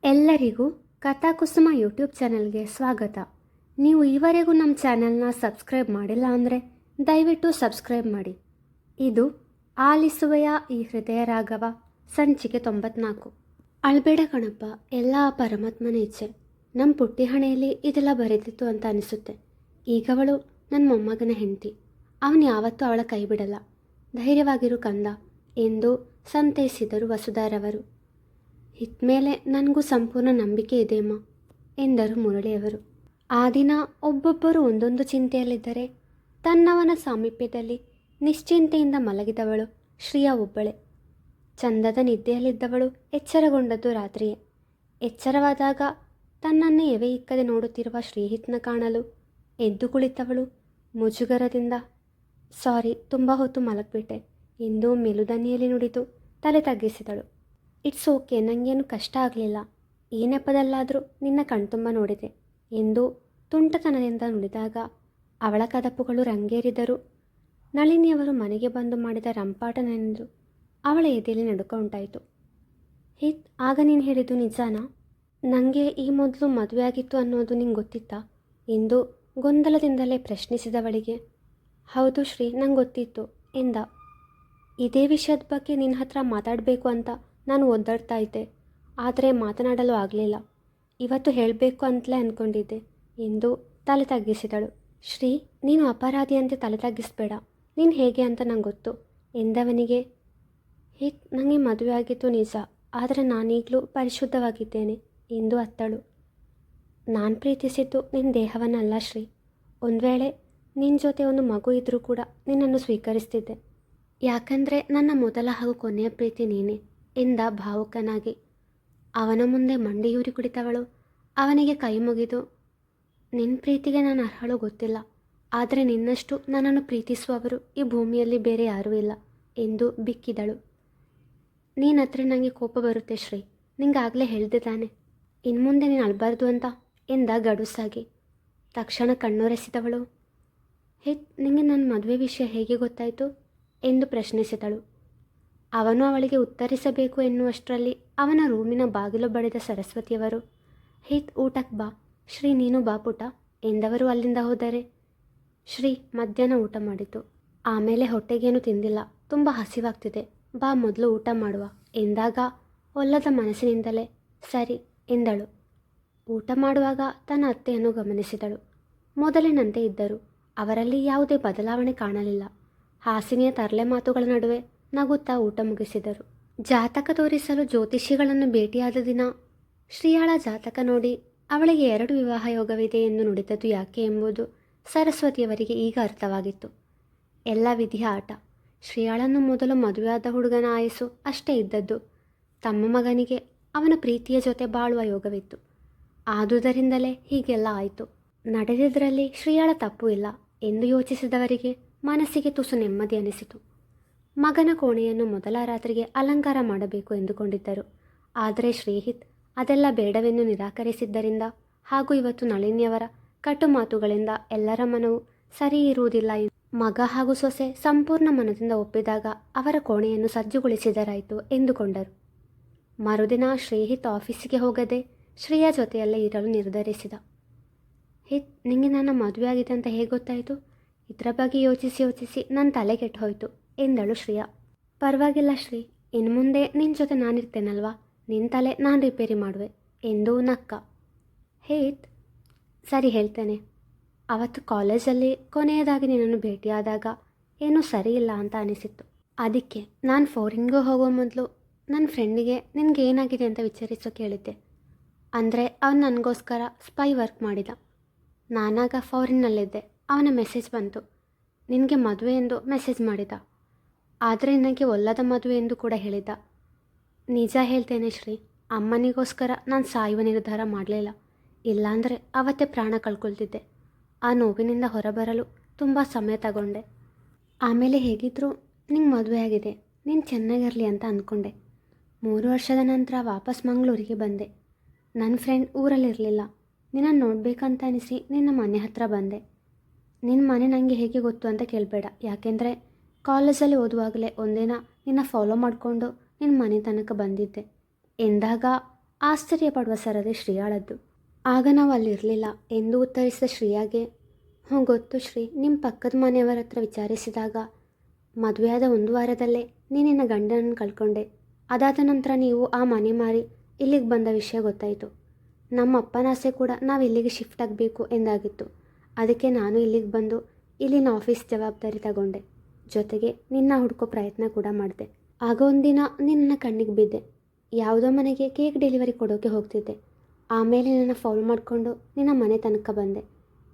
ಎಲ್ಲರಿಗೂ ಕಥಾಕುಸುಮ ಯೂಟ್ಯೂಬ್ ಚಾನಲ್ಗೆ ಸ್ವಾಗತ. ನೀವು ಈವರೆಗೂ ನಮ್ಮ ಚಾನಲ್ನ ಸಬ್ಸ್ಕ್ರೈಬ್ ಮಾಡಿಲ್ಲ ಅಂದರೆ ದಯವಿಟ್ಟು ಸಬ್ಸ್ಕ್ರೈಬ್ ಮಾಡಿ. ಇದು ಆಲಿಸುವೆಯ ಈ ಹೃದಯ ರಾಘವ ಸಂಚಿಕೆ 94. ಅಳ್ಬೇಡ ಕಣಪ್ಪ, ಎಲ್ಲ ಪರಮಾತ್ಮನ ಇಚ್ಛೆ. ನಮ್ಮ ಪುಟ್ಟಿ ಹಣೆಯಲ್ಲಿ ಇದೆಲ್ಲ ಬರೆದಿತ್ತು ಅಂತ ಅನಿಸುತ್ತೆ. ಈಗವಳು ನನ್ನ ಮೊಮ್ಮಗನ ಹೆಂಡತಿ. ಅವನು ಯಾವತ್ತೂ ಅವಳ ಕೈ ಬಿಡಲ್ಲ. ಧೈರ್ಯವಾಗಿರು ಕಂದ ಎಂದು ಸಂತೈಸಿದರು ವಸುಧಾರವರು. ಇದ್ಮೇಲೆ ನನಗೂ ಸಂಪೂರ್ಣ ನಂಬಿಕೆ ಇದೆಯಮ್ಮ ಎಂದರು ಮುರಳಿಯವರು. ಆ ದಿನ ಒಬ್ಬೊಬ್ಬರು ಒಂದೊಂದು ಚಿಂತೆಯಲ್ಲಿದ್ದರೆ ತನ್ನವನ ಸಾಮೀಪ್ಯದಲ್ಲಿ ನಿಶ್ಚಿಂತೆಯಿಂದ ಮಲಗಿದವಳು ಶ್ರೀಯಾ ಒಬ್ಬಳೆ. ಚಂದದ ನಿದ್ದೆಯಲ್ಲಿದ್ದವಳು ಎಚ್ಚರಗೊಂಡದ್ದು ರಾತ್ರಿಯೇ. ಎಚ್ಚರವಾದಾಗ ತನ್ನನ್ನೇ ಎವೆ ಇಕ್ಕದೆ ನೋಡುತ್ತಿರುವ ಶ್ರೀಹಿತ್ನ ಕಾಣಲು ಎದ್ದು ಕುಳಿತವಳು ಮುಜುಗರದಿಂದ ಸಾರಿ, ತುಂಬ ಹೊತ್ತು ಮಲಗಿಬಿಟ್ಟೆ ಎಂದು ಮೆಲುದನಿಯಲ್ಲಿ ನುಡಿದು ತಲೆ ತಗ್ಗಿಸಿದಳು. ಇಟ್ಸ್ ಓಕೆ, ನನಗೇನು ಕಷ್ಟ ಆಗಲಿಲ್ಲ. ಈ ನೆಪದಲ್ಲಾದರೂ ನಿನ್ನ ಕಣ್ತುಂಬ ನೋಡಿದೆ ಎಂದು ತುಂಟತನದಿಂದ ನುಡಿದಾಗ ಅವಳ ಕದಪುಗಳು ರಂಗೇರಿದರು. ನಳಿನಿಯವರು ಮನೆಗೆ ಬಂದು ಮಾಡಿದ ರಂಪಾಟ ನೆನೆದು ಅವಳ ಎದೆಯಲ್ಲಿ ನಡುಕ ಉಂಟಾಯಿತು. ಹಿತ್, ಆಗ ನೀನು ಹೇಳಿದ್ದು ನಿಜಾನಾ? ನನಗೆ ಈ ಮೊದಲು ಮದುವೆ ಆಗಿತ್ತು ಅನ್ನೋದು ನಿಂಗೆ ಗೊತ್ತಿತ್ತಾ ಎಂದು ಗೊಂದಲದಿಂದಲೇ ಪ್ರಶ್ನಿಸಿದವಳಿಗೆ ಹೌದು ಶ್ರೀ, ನಂಗೆ ಗೊತ್ತಿತ್ತು ಎಂದ. ಇದೇ ವಿಷಯದ ಬಗ್ಗೆ ನಿನ್ನ ಹತ್ರ ಮಾತಾಡಬೇಕು ಅಂತ ನಾನು ಒದ್ದಾಡ್ತಾ ಇದ್ದೆ, ಆದರೆ ಮಾತನಾಡಲು ಆಗಲಿಲ್ಲ. ಇವತ್ತು ಹೇಳಬೇಕು ಅಂತಲೇ ಅಂದ್ಕೊಂಡಿದ್ದೆ ಎಂದು ತಲೆ ತಗ್ಗಿಸಿದಳು. ಶ್ರೀ, ನೀನು ಅಪರಾಧಿಯಂತೆ ತಲೆ ತಗ್ಗಿಸ್ಬೇಡ, ನೀನು ಹೇಗೆ ಅಂತ ನಂಗೆ ಗೊತ್ತು ಎಂದವನಿಗೆ ಹಿತ್, ನನಗೆ ಮದುವೆ ಆಗಿತ್ತು ನಿಜ, ಆದರೆ ನಾನೀಗಲೂ ಪರಿಶುದ್ಧವಾಗಿದ್ದೇನೆ ಎಂದು ಅತ್ತಳು. ನಾನು ಪ್ರೀತಿಸಿದ್ದು ನಿನ್ನ ದೇಹವನ್ನಲ್ಲ ಶ್ರೀ. ಒಂದು ವೇಳೆ ನಿನ್ನ ಜೊತೆ ಒಂದು ಮಗು ಇದ್ದರೂ ಕೂಡ ನಿನ್ನನ್ನು ಸ್ವೀಕರಿಸ್ತಿದ್ದೆ. ಯಾಕಂದರೆ ನನ್ನ ಮೊದಲ ಹಾಗೂ ಕೊನೆಯ ಪ್ರೀತಿ ನೀನೇ ಎಂದ ಭಾವುಕನಾಗಿ. ಅವನ ಮುಂದೆ ಮಂಡಿಯೂರಿ ಕುಳಿತವಳು ಅವನಿಗೆ ಕೈ ಮುಗಿದು, ನಿನ್ನ ಪ್ರೀತಿಗೆ ನಾನು ಅರ್ಹಳು ಗೊತ್ತಿಲ್ಲ, ಆದರೆ ನಿನ್ನಷ್ಟು ನನ್ನನ್ನು ಪ್ರೀತಿಸುವವರು ಈ ಭೂಮಿಯಲ್ಲಿ ಬೇರೆ ಯಾರೂ ಇಲ್ಲ ಎಂದು ಬಿಕ್ಕಿದಳು. ನೀನು ಹತ್ರ ನನಗೆ ಕೋಪ ಬರುತ್ತೆ ಶ್ರೀ, ನಿಂಗಾಗಲೇ ಹೇಳಿದೆ ತಾನೆ, ಇನ್ನು ಮುಂದೆ ನೀನು ಅಳಬಾರ್ದು ಅಂತ ಎಂದ ಗಡುಸಾಗಿ. ತಕ್ಷಣ ಕಣ್ಣೊರೆಸಿದವಳು ಹಿತ್, ನಿನಗೆ ನನ್ನ ಮದುವೆ ವಿಷಯ ಹೇಗೆ ಗೊತ್ತಾಯಿತು ಎಂದು ಪ್ರಶ್ನಿಸಿದಳು. ಅವನು ಅವಳಿಗೆ ಉತ್ತರಿಸಬೇಕು ಎನ್ನುವಷ್ಟರಲ್ಲಿ ಅವನ ರೂಮಿನ ಬಾಗಿಲು ಬಡಿದ ಸರಸ್ವತಿಯವರು ಹಿತ್, ಊಟಕ್ಕೆ ಬಾ, ಶ್ರೀ ನೀನು ಬಾ ಪುಟ ಎಂದವರು ಅಲ್ಲಿಂದ ಹೋದರೆ ಶ್ರೀ ಮಧ್ಯಾಹ್ನ ಊಟ ಮಾಡಿತು. ಆಮೇಲೆ ಹೊಟ್ಟೆಗೇನು ತಿಂದಿಲ್ಲ, ತುಂಬ ಹಸಿವಾಗ್ತಿದೆ, ಬಾ ಮೊದಲು ಊಟ ಮಾಡುವ ಎಂದಾಗ ಒಲ್ಲದ ಮನಸ್ಸಿನಿಂದಲೇ ಸರಿ ಎಂದಳು. ಊಟ ಮಾಡುವಾಗ ತನ್ನ ಅತ್ತೆಯನ್ನು ಗಮನಿಸಿದಳು. ಮೊದಲಿನಂತೆ ಇದ್ದರು. ಅವರಲ್ಲಿ ಯಾವುದೇ ಬದಲಾವಣೆ ಕಾಣಲಿಲ್ಲ. ಹಾಸಿಗೆಯ ತರಲೆ ಮಾತುಗಳ ನಡುವೆ ನಗುತ್ತಾ ಊಟ ಮುಗಿಸಿದರು. ಜಾತಕ ತೋರಿಸಲು ಜ್ಯೋತಿಷಿಗಳನ್ನು ಭೇಟಿಯಾದ ದಿನ ಶ್ರೀಯಾಳ ಜಾತಕ ನೋಡಿ ಅವಳಿಗೆ 2 ವಿವಾಹ ಯೋಗವಿದೆ ಎಂದು ನುಡಿದದ್ದು ಯಾಕೆ ಎಂಬುದು ಸರಸ್ವತಿಯವರಿಗೆ ಈಗ ಅರ್ಥವಾಗಿತ್ತು. ಎಲ್ಲ ವಿಧಿಯ ಆಟ. ಶ್ರೀಯಾಳನ್ನು ಮೊದಲು ಮದುವೆಯಾದ ಹುಡುಗನ ಆಯಸ್ಸು ಅಷ್ಟೇ ಇದ್ದದ್ದು. ತಮ್ಮ ಮಗನಿಗೆ ಅವನ ಪ್ರೀತಿಯ ಜೊತೆ ಬಾಳುವ ಯೋಗವಿತ್ತು. ಆದುದರಿಂದಲೇ ಹೀಗೆಲ್ಲ ಆಯಿತು. ನಡೆದಿದ್ದರಲ್ಲಿ ಶ್ರೀಯಾಳ ತಪ್ಪು ಇಲ್ಲ ಎಂದು ಯೋಚಿಸಿದವರಿಗೆ ಮನಸ್ಸಿಗೆ ತುಸು ನೆಮ್ಮದಿ ಅನಿಸಿತು. ಮಗನ ಕೋಣೆಯನ್ನು ಮೊದಲ ರಾತ್ರಿಗೆ ಅಲಂಕಾರ ಮಾಡಬೇಕು ಎಂದುಕೊಂಡಿದ್ದರು. ಆದರೆ ಶ್ರೀಹಿತ್ ಅದೆಲ್ಲ ಬೇಡವೆಂದು ನಿರಾಕರಿಸಿದ್ದರಿಂದ ಹಾಗೂ ಇವತ್ತು ನಳಿನಿಯವರ ಕಟು ಮಾತುಗಳಿಂದ ಎಲ್ಲರ ಮನವು ಸರಿ ಇರುವುದಿಲ್ಲ. ಮಗ ಹಾಗೂ ಸೊಸೆ ಸಂಪೂರ್ಣ ಮನದಿಂದ ಒಪ್ಪಿದಾಗ ಅವರ ಕೋಣೆಯನ್ನು ಸಜ್ಜುಗೊಳಿಸಿದರಾಯಿತು ಎಂದುಕೊಂಡರು. ಮರುದಿನ ಶ್ರೀಹಿತ್ ಆಫೀಸಿಗೆ ಹೋಗದೆ ಶ್ರೀಯಾ ಜೊತೆಯಲ್ಲೇ ಇರಲು ನಿರ್ಧರಿಸಿದ. ಹಿತ್, ನಿಂಗೆ ನನ್ನ ಮದುವೆ ಆಗಿದೆ ಅಂತ ಹೇಗೆ ಗೊತ್ತಾಯಿತು? ಇದರ ಬಗ್ಗೆ ಯೋಚಿಸಿ ನನ್ನ ತಲೆ ಕೆಟ್ಟು ಹೋಯಿತು ಎಂದಳು ಶ್ರೀಯಾ. ಪರವಾಗಿಲ್ಲ ಶ್ರೀ, ಇನ್ನು ಮುಂದೆ ನಿನ್ನ ಜೊತೆ ನಾನಿರ್ತೇನಲ್ವಾ, ನಿನ್ನ ತಲೆ ನಾನು ರಿಪೇರಿ ಮಾಡುವೆ ಎಂದು ನಕ್ಕ. ಹಿತ್, ಸರಿ ಹೇಳ್ತೇನೆ. ಅವತ್ತು ಕಾಲೇಜಲ್ಲಿ ಕೊನೆಯದಾಗಿ ನಿನ್ನನ್ನು ಭೇಟಿಯಾದಾಗ ಏನೂ ಸರಿ ಇಲ್ಲ ಅಂತ ಅನಿಸಿತ್ತು. ಅದಕ್ಕೆ ನಾನು ಫಾರಿನ್ಗೂ ಹೋಗೋ ಮೊದಲು ನನ್ನ ಫ್ರೆಂಡಿಗೆ ನಿನಗೆ ಏನಾಗಿದೆ ಅಂತ ವಿಚಾರಿಸೋ ಕೇಳಿದ್ದೆ. ಅಂದರೆ ಅವನು ನನಗೋಸ್ಕರ ಸ್ಪೈ ವರ್ಕ್ ಮಾಡಿದ. ನಾನಾಗ ಫಾರಿನ್ನಲ್ಲಿದ್ದೆ. ಅವನ ಮೆಸೇಜ್ ಬಂತು, ನಿನಗೆ ಮದುವೆ ಎಂದು ಮೆಸೇಜ್ ಮಾಡಿದ. ಆದರೆ ನನಗೆ ಒಲ್ಲದ ಮದುವೆ ಎಂದು ಕೂಡ ಹೇಳಿದ. ನಿಜ ಹೇಳ್ತೇನೆ ಶ್ರೀ, ಅಮ್ಮನಿಗೋಸ್ಕರ ನಾನು ಸಾಯುವ ನಿರ್ಧಾರ ಮಾಡಲಿಲ್ಲ. ಇಲ್ಲಾಂದರೆ ಅವತ್ತೇ ಪ್ರಾಣ ಕಳ್ಕೊಳ್ತಿದ್ದೆ. ಆ ನೋವಿನಿಂದ ಹೊರಬರಲು ತುಂಬ ಸಮಯ ತಗೊಂಡೆ. ಆಮೇಲೆ ಹೇಗಿದ್ದರೂ ನಿಂಗೆ ಮದುವೆ ಆಗಿದೆ, ನೀನು ಚೆನ್ನಾಗಿರಲಿ ಅಂತ ಅಂದ್ಕೊಂಡೆ. 3 ವರ್ಷದ ನಂತರ ವಾಪಸ್ ಮಂಗಳೂರಿಗೆ ಬಂದೆ. ನನ್ನ ಫ್ರೆಂಡ್ ಊರಲ್ಲಿರಲಿಲ್ಲ. ನಿನ್ನನ್ನು ನೋಡಬೇಕಂತ ಅನಿಸಿ ನಿನ್ನ ಮನೆ ಹತ್ರ ಬಂದೆ. ನಿನ್ನ ಮನೆ ನನಗೆ ಹೇಗೆ ಗೊತ್ತು ಅಂತ ಕೇಳಬೇಡ, ಯಾಕೆಂದರೆ ಕಾಲೇಜಲ್ಲಿ ಓದುವಾಗಲೇ ಒಂದಿನ ನಿನ್ನ ಫಾಲೋ ಮಾಡಿಕೊಂಡು ನಿನ್ನ ಮನೆ ತನಕ ಬಂದಿದ್ದೆ ಎಂದಾಗ ಆಶ್ಚರ್ಯಪಡುವ ಸರದಿ ಶ್ರೇಯಾಳದ್ದು. ಆಗ ನಾವು ಅಲ್ಲಿರಲಿಲ್ಲ ಎಂದು ಉತ್ತರಿಸಿದ ಶ್ರೇಯಾಗೆ, ಹ್ಞೂ ಗೊತ್ತು ಶ್ರೀ, ನಿಮ್ಮ ಪಕ್ಕದ ಮನೆಯವರ ಹತ್ರ ವಿಚಾರಿಸಿದಾಗ ಮದುವೆಯಾದ 1 ವಾರದಲ್ಲೇ ನೀನಿನ್ನ ಗಂಡನನ್ನು ಕಳ್ಕೊಂಡೆ. ಅದಾದ ನಂತರ ನೀವು ಆ ಮನೆ ಮಾರಿ ಇಲ್ಲಿಗೆ ಬಂದ ವಿಷಯ ಗೊತ್ತಾಯಿತು. ನಮ್ಮ ಅಪ್ಪನ ಆಸೆ ಕೂಡ ನಾವು ಇಲ್ಲಿಗೆ ಶಿಫ್ಟ್ ಆಗಬೇಕು ಎಂದಾಗಿತ್ತು. ಅದಕ್ಕೆ ನಾನು ಇಲ್ಲಿಗೆ ಬಂದು ಇಲ್ಲಿನ ಆಫೀಸ್ ಜವಾಬ್ದಾರಿ ತಗೊಂಡೆ. ಜೊತೆಗೆ ನಿನ್ನ ಹುಡ್ಕೋ ಪ್ರಯತ್ನ ಕೂಡ ಮಾಡಿದೆ. ಆಗ ಒಂದಿನ ನಿನ್ನ ಕಣ್ಣಿಗೆ ಬಿದ್ದೆ. ಯಾವುದೋ ಮನೆಗೆ ಕೇಕ್ ಡೆಲಿವರಿ ಕೊಡೋಕೆ ಹೋಗ್ತಿದ್ದೆ. ಆಮೇಲೆ ನನ್ನ ಫಾಲೋ ಮಾಡಿಕೊಂಡು ನಿನ್ನ ಮನೆ ತನಕ ಬಂದೆ.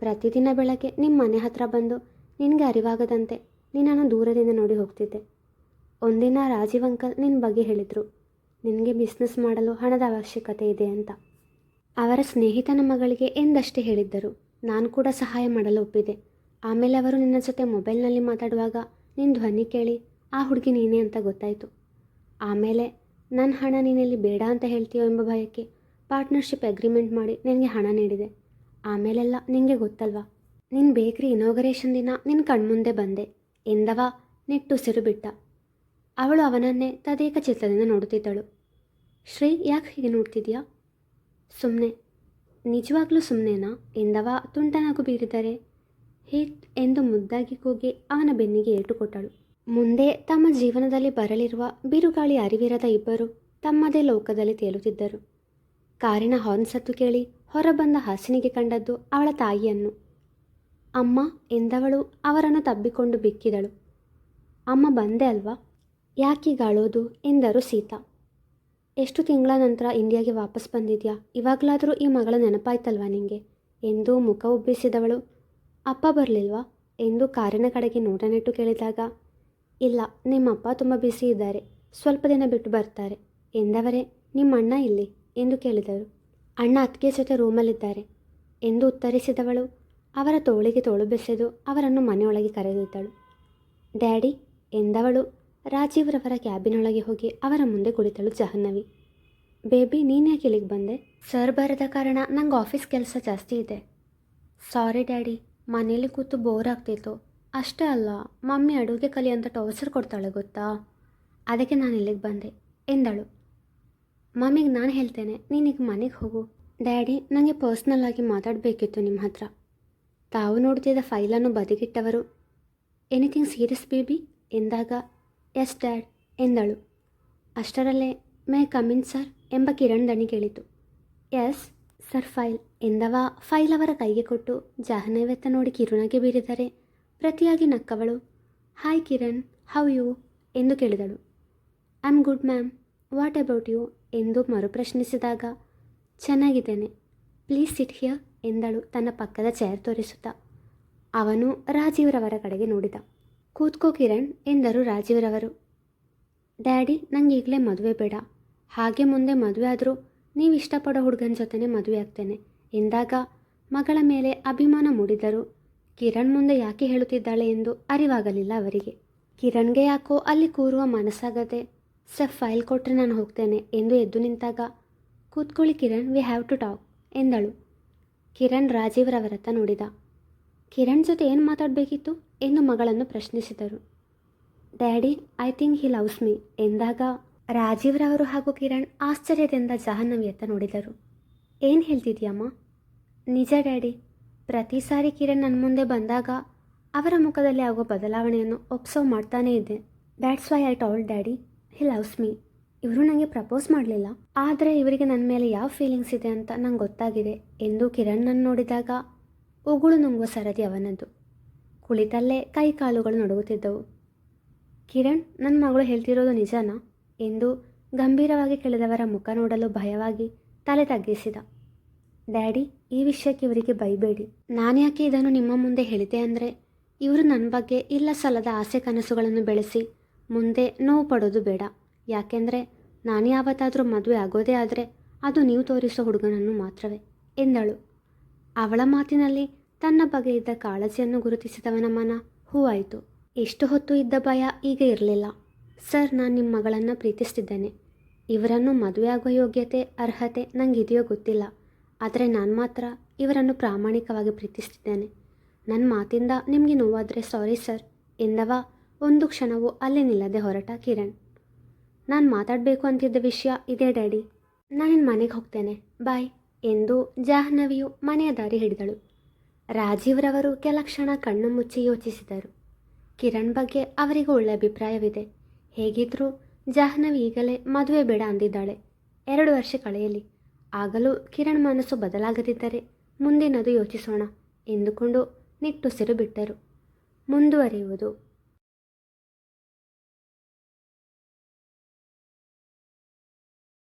ಪ್ರತಿದಿನ ಬೆಳಗ್ಗೆ ನಿಮ್ಮ ಮನೆ ಹತ್ರ ಬಂದು ನಿನಗೆ ಅರಿವಾಗದಂತೆ ನಿನ್ನನ್ನು ದೂರದಿಂದ ನೋಡಿ ಹೋಗ್ತಿದ್ದೆ. ಒಂದಿನ ರಾಜೀವ್ ಅಂಕಲ್ ನಿನ್ನ ಬಗ್ಗೆ ಹೇಳಿದರು, ನಿನಗೆ ಬಿಸ್ನೆಸ್ ಮಾಡಲು ಹಣದ ಅವಶ್ಯಕತೆ ಇದೆ ಅಂತ. ಅವರ ಸ್ನೇಹಿತನ ಮಗಳಿಗೆ ಎಂದಷ್ಟೇ ಹೇಳಿದ್ದರು. ನಾನು ಕೂಡ ಸಹಾಯ ಮಾಡಲು ಒಪ್ಪಿದೆ. ಆಮೇಲೆ ಅವರು ನಿನ್ನ ಜೊತೆ ಮೊಬೈಲ್ನಲ್ಲಿ ಮಾತಾಡುವಾಗ ನಿನ್ನ ಧ್ವನಿ ಕೇಳಿ ಆ ಹುಡುಗಿ ನೀನೇ ಅಂತ ಗೊತ್ತಾಯಿತು. ಆಮೇಲೆ ನನ್ನ ಹಣ ನೀನಲ್ಲಿ ಬೇಡ ಅಂತ ಹೇಳ್ತೀಯೋ ಎಂಬ ಭಯಕ್ಕೆ ಪಾರ್ಟ್ನರ್ಶಿಪ್ ಅಗ್ರಿಮೆಂಟ್ ಮಾಡಿ ನಿನಗೆ ಹಣ ನೀಡಿದೆ. ಆಮೇಲೆಲ್ಲ ನಿನಗೆ ಗೊತ್ತಲ್ವಾ, ನಿನ್ನ ಬೇಕ್ರಿ ಇನಾಗರೇಷನ್ ದಿನ ನಿನ್ನ ಕಣ್ಮುಂದೆ ಬಂದೆ ಎಂದವ ನಿಟ್ಟುಸಿರು ಬಿಟ್ಟ. ಅವಳು ಅವನನ್ನೇ ತದೇಕ ಚಿತ್ರದಿಂದ ನೋಡುತ್ತಿದ್ದಳು. ಶ್ರೀ, ಯಾಕೆ ಹೀಗೆ ನೋಡ್ತಿದ್ಯಾ? ಸುಮ್ಮನೆ. ನಿಜವಾಗ್ಲೂ ಸುಮ್ಮನೆನಾ ಎಂದವ ತುಂಟನಾಗು ಬೀರಿದರೆ ಹೀಟ್ ಎಂದು ಮುದ್ದಾಗಿ ಕೂಗಿ ಅವನ ಬೆನ್ನಿಗೆ ಏಟು ಕೊಟ್ಟಳು. ಮುಂದೆ ತಮ್ಮ ಜೀವನದಲ್ಲಿ ಬರಲಿರುವ ಬಿರುಗಾಳಿ ಅರಿವಿರದ ಇಬ್ಬರು ತಮ್ಮದೇ ಲೋಕದಲ್ಲಿ ತೇಲುತ್ತಿದ್ದರು. ಕಾರಿನ ಹಾರ್ನ್ ಸದ್ದು ಕೇಳಿ ಹೊರಬಂದ ಹಾಸಿನಿಗೆ ಕಂಡದ್ದು ಅವಳ ತಾಯಿಯನ್ನು. ಅಮ್ಮ ಎಂದವಳು ಅವರನ್ನು ತಬ್ಬಿಕೊಂಡು ಬಿಕ್ಕಿದಳು. ಅಮ್ಮ ಬಂದೆ ಅಲ್ವಾ, ಯಾಕೀಗಾಳೋದು ಎಂದರು ಸೀತಾ. ಎಷ್ಟು ತಿಂಗಳ ನಂತರ ಇಂಡಿಯಾಗೆ ವಾಪಸ್ ಬಂದಿದ್ಯಾ, ಇವಾಗಲಾದರೂ ಈ ಮಗಳ ನೆನಪಾಯ್ತಲ್ವಾ ನಿಂಗೆ ಎಂದು ಮುಖ ಉಬ್ಬಿಸಿದವಳು. ಅಪ್ಪ ಬರಲಿಲ್ವಾ ಎಂದು ಕಾರಿನ ಕಡೆಗೆ ನೋಟ ನೆಟ್ಟು ಕೇಳಿದಾಗ, ಇಲ್ಲ, ನಿಮ್ಮಪ್ಪ ತುಂಬ ಬ್ಯುಸಿ ಇದ್ದಾರೆ, ಸ್ವಲ್ಪ ದಿನ ಬಿಟ್ಟು ಬರ್ತಾರೆ ಎಂದವರೇ. ನಿಮ್ಮ ಅಣ್ಣ ಇಲ್ಲಿ ಎಂದು ಕೇಳಿದರು. ಅಣ್ಣ ಅತ್ತಿಗೆ ಜೊತೆ ರೂಮಲ್ಲಿದ್ದಾರೆ ಎಂದು ಉತ್ತರಿಸಿದವಳು ಅವರ ತೋಳಿಗೆ ತೋಳು ಬೆಸೆದು ಅವರನ್ನು ಮನೆಯೊಳಗೆ ಕರೆದೊಯ್ದಳು. ಡ್ಯಾಡಿ ಎಂದವಳು ರಾಜೀವ್ರವರ ಕ್ಯಾಬಿನೊಳಗೆ ಹೋಗಿ ಅವರ ಮುಂದೆ ಕುಳಿತಳು ಜಾಹ್ನವಿ. ಬೇಬಿ, ನೀನು ಯಾಕೆ ಇಲ್ಲಿಗೆ ಬಂದೆ? ಸರ್ ಬರದ ಕಾರಣ ನಂಗೆ ಆಫೀಸ್ ಕೆಲಸ ಜಾಸ್ತಿ ಇದೆ. ಸಾರಿ ಡ್ಯಾಡಿ, ಮನೇಲಿ ಕೂತು ಬೋರ್ ಆಗ್ತಿತ್ತು. ಅಷ್ಟೇ ಅಲ್ಲ, ಮಮ್ಮಿ ಅಡುಗೆ ಕಲಿ ಅಂತ ಟಾರ್ಚರ್ ಕೊಡ್ತಾಳೆ ಗೊತ್ತಾ, ಅದಕ್ಕೆ ನಾನು ಇಲ್ಲಿಗೆ ಬಂದೆ ಎಂದಳು. ಮಮ್ಮಿಗೆ ನಾನು ಹೇಳ್ತೇನೆ, ನೀನೀಗ ಮನೆಗೆ ಹೋಗು. ಡ್ಯಾಡಿ, ನನಗೆ ಪರ್ಸ್ನಲ್ ಆಗಿ ಮಾತಾಡಬೇಕಿತ್ತು ನಿಮ್ಮ ಹತ್ರ. ತಾವು ನೋಡ್ತಿದ್ದ ಫೈಲನ್ನು ಬದಿಗಿಟ್ಟವರು, ಎನಿಥಿಂಗ್ ಸೀರಿಯಸ್ ಬೇಬಿ ಎಂದಾಗ, ಎಸ್ ಡ್ಯಾಡ್ ಎಂದಳು. ಅಷ್ಟರಲ್ಲೇ ಮೇ ಕಮಿನ್ ಸರ್ ಎಂಬ ಕಿರಣ್ ದಣಿ ಕೇಳಿತು. ಎಸ್ ಸರ್, ಫೈಲ್ ಎಂದವ ಫೈಲ್ ಅವರ ಕೈಗೆ ಕೊಟ್ಟು ಜಾಹ್ನವಿಯತ್ತ ನೋಡಿ ಕಿರುನಗೆ ಬೀರಿದರೆ ಪ್ರತಿಯಾಗಿ ನಕ್ಕವಳು. ಹಾಯ್ ಕಿರಣ್, ಹೌ ಯು ಎಂದು ಕೇಳಿದಳು. I am good ma'am, what about you ಎಂದು ಮರುಪ್ರಶ್ನಿಸಿದಾಗ, ಚೆನ್ನಾಗಿದ್ದೇನೆ, ಪ್ಲೀಸ್ ಸಿಟ್ ಹಿಯರ್ ಎಂದಳು ತನ್ನ ಪಕ್ಕದ ಚೇರ್ ತೋರಿಸುತ್ತಾ. ಅವನು ರಾಜೀವ್ರವರ ಕಡೆಗೆ ನೋಡಿದ. ಕೂತ್ಕೋ ಕಿರಣ್ ಎಂದರು ರಾಜೀವ್ರವರು. ಡ್ಯಾಡಿ, ನಂಗೆ ಈಗಲೇ ಮದುವೆ ಬೇಡ, ಹಾಗೆ ಮುಂದೆ ಮದುವೆ ಆದರೂ ನೀವು ಇಷ್ಟಪಡೋ ಹುಡುಗನ ಜೊತೆನೇ ಮದುವೆ ಆಗ್ತೇನೆ ಎಂದಾಗ ಮಗಳ ಮೇಲೆ ಅಭಿಮಾನ ಮೂಡಿದರು. ಕಿರಣ್ ಮುಂದೆ ಯಾಕೆ ಹೇಳುತ್ತಿದ್ದಾಳೆ ಎಂದು ಅರಿವಾಗಲಿಲ್ಲ ಅವರಿಗೆ. ಕಿರಣ್ಗೆ ಯಾಕೋ ಅಲ್ಲಿ ಕೂರುವ ಮನಸ್ಸಾಗದೆ, ಸರ್ ಫೈಲ್ ಕೊಟ್ಟರೆ ನಾನು ಹೋಗ್ತೇನೆ ಎಂದು ಎದ್ದು ನಿಂತಾಗ, ಕೂತ್ಕೊಳ್ಳಿ Kiran, we have to talk ಎಂದಳು. ಕಿರಣ್ ರಾಜೀವ್ರವರತ್ತ ನೋಡಿದ. ಕಿರಣ್ ಜೊತೆ ಏನು ಮಾತಾಡಬೇಕಿತ್ತು ಎಂದು ಮಗಳನ್ನು ಪ್ರಶ್ನಿಸಿದರು. Daddy, I think he loves me ಎಂದಾಗ ರಾಜೀವ್ರವರು ಹಾಗೂ ಕಿರಣ್ ಆಶ್ಚರ್ಯದಿಂದ ಜಾಹ್ನವಿಯತ್ತ ನೋಡಿದರು. ಏನು ಹೇಳ್ತಿದ್ಯಮ್ಮ? ನಿಜ ಡ್ಯಾಡಿ, ಪ್ರತಿ ಸಾರಿ ಕಿರಣ್ ನನ್ನ ಮುಂದೆ ಬಂದಾಗ ಅವರ ಮುಖದಲ್ಲಿ ಆಗುವ ಬದಲಾವಣೆಯನ್ನು ಒಬ್ಸರ್ವ್ ಮಾಡ್ತಾನೇ ಇದ್ದೆ. That's why I told daddy he loves me. ಇವರು ನನಗೆ ಪ್ರಪೋಸ್ ಮಾಡಲಿಲ್ಲ, ಆದರೆ ಇವರಿಗೆ ನನ್ನ ಮೇಲೆ ಯಾವ ಫೀಲಿಂಗ್ಸ್ ಇದೆ ಅಂತ ನಂಗೆ ಗೊತ್ತಾಗಿದೆ ಎಂದು ಕಿರಣ್ಣನ್ನು ನೋಡಿದಾಗ ಉಗುಳು ನುಂಗುವ ಸರದಿ ಅವನದ್ದು. ಕುಳಿತಲ್ಲೇ ಕೈ ಕಾಲುಗಳು ನಡುಗುತ್ತಿದ್ದವು. ಕಿರಣ್, ನನ್ನ ಮಗಳು ಹೇಳ್ತಿರೋದು ನಿಜನಾ ಎಂದು ಗಂಭೀರವಾಗಿ ಕೇಳಿದವರ ಮುಖ ನೋಡಲು ಭಯವಾಗಿ ತಲೆ ತಗ್ಗಿಸಿದ. ಡ್ಯಾಡಿ, ಈ ವಿಷಯಕ್ಕೆ ಇವರಿಗೆ ಬೈಬೇಡಿ. ನಾನು ಯಾಕೆ ಇದನ್ನು ನಿಮ್ಮ ಮುಂದೆ ಹೇಳಿದೆ ಅಂದರೆ, ಇವರು ನನ್ನ ಬಗ್ಗೆ ಇಲ್ಲ ಸಲ್ಲದ ಆಸೆ ಕನಸುಗಳನ್ನು ಬೆಳೆಸಿ ಮುಂದೆ ನೋವು ಪಡೋದು ಬೇಡ. ಯಾಕೆಂದರೆ ನಾನು ಯಾವತ್ತಾದರೂ ಮದುವೆ ಆಗೋದೇ ಆದರೆ ಅದು ನೀವು ತೋರಿಸೋ ಹುಡುಗನನ್ನು ಮಾತ್ರವೇ ಎಂದಳು. ಅವಳ ಮಾತಿನಲ್ಲಿ ತನ್ನ ಬಗ್ಗೆ ಇದ್ದ ಕಾಳಜಿಯನ್ನು ಗುರುತಿಸಿದವನ ಮನ ಹೂವಾಯಿತು. ಎಷ್ಟು ಹೊತ್ತು ಇದ್ದ ಭಯ ಈಗ ಇರಲಿಲ್ಲ. ಸರ್, ನಾನು ನಿಮ್ಮ ಮಗಳನ್ನು ಪ್ರೀತಿಸ್ತಿದ್ದೇನೆ. ಇವರನ್ನು ಮದುವೆ ಆಗುವ ಯೋಗ್ಯತೆ ಅರ್ಹತೆ ನನಗಿದೆಯೋ ಗೊತ್ತಿಲ್ಲ, ಆದರೆ ನಾನು ಮಾತ್ರ ಇವರನ್ನು ಪ್ರಾಮಾಣಿಕವಾಗಿ ಪ್ರೀತಿಸ್ತಿದ್ದೇನೆ. ನನ್ನ ಮಾತಿಂದ ನಿಮಗೆ ನೋವಾದರೆ ಸಾರಿ ಸರ್ ಎಂದವ ಒಂದು ಕ್ಷಣವೂ ಅಲ್ಲೇ ನಿಲ್ಲದೆ ಹೊರಟ ಕಿರಣ್. ನಾನು ಮಾತಾಡಬೇಕು ಅಂತಿದ್ದ ವಿಷಯ ಇದೇ ಡ್ಯಾಡಿ. ನಾನಿನ್ನು ಮನೆಗೆ ಹೋಗ್ತೇನೆ, ಬಾಯ್ ಎಂದು ಜಾಹ್ನವಿಯು ಮನೆಯ ದಾರಿ ಹಿಡಿದಳು. ರಾಜೀವ್ರವರು ಕೆಲ ಕ್ಷಣ ಕಣ್ಣು ಮುಚ್ಚಿ ಯೋಚಿಸಿದರು. ಕಿರಣ್ ಬಗ್ಗೆ ಅವರಿಗೂ ಒಳ್ಳೆ ಅಭಿಪ್ರಾಯವಿದೆ. ಹೇಗಿದ್ರೂ ಜಾಹ್ನವಿ ಈಗಲೇ ಮದುವೆ ಬೇಡ ಅಂದಿದ್ದಾಳೆ. 2 ವರ್ಷ ಕಳೆಯಲಿ, ಆಗಲೂ ಕಿರಣ್ ಮನಸ್ಸು ಬದಲಾಗದಿದ್ದರೆ ಮುಂದಿನದು ಯೋಚಿಸೋಣ ಎಂದುಕೊಂಡು ನಿಟ್ಟುಸಿರು ಬಿಟ್ಟರು. ಮುಂದುವರಿಯುವುದು.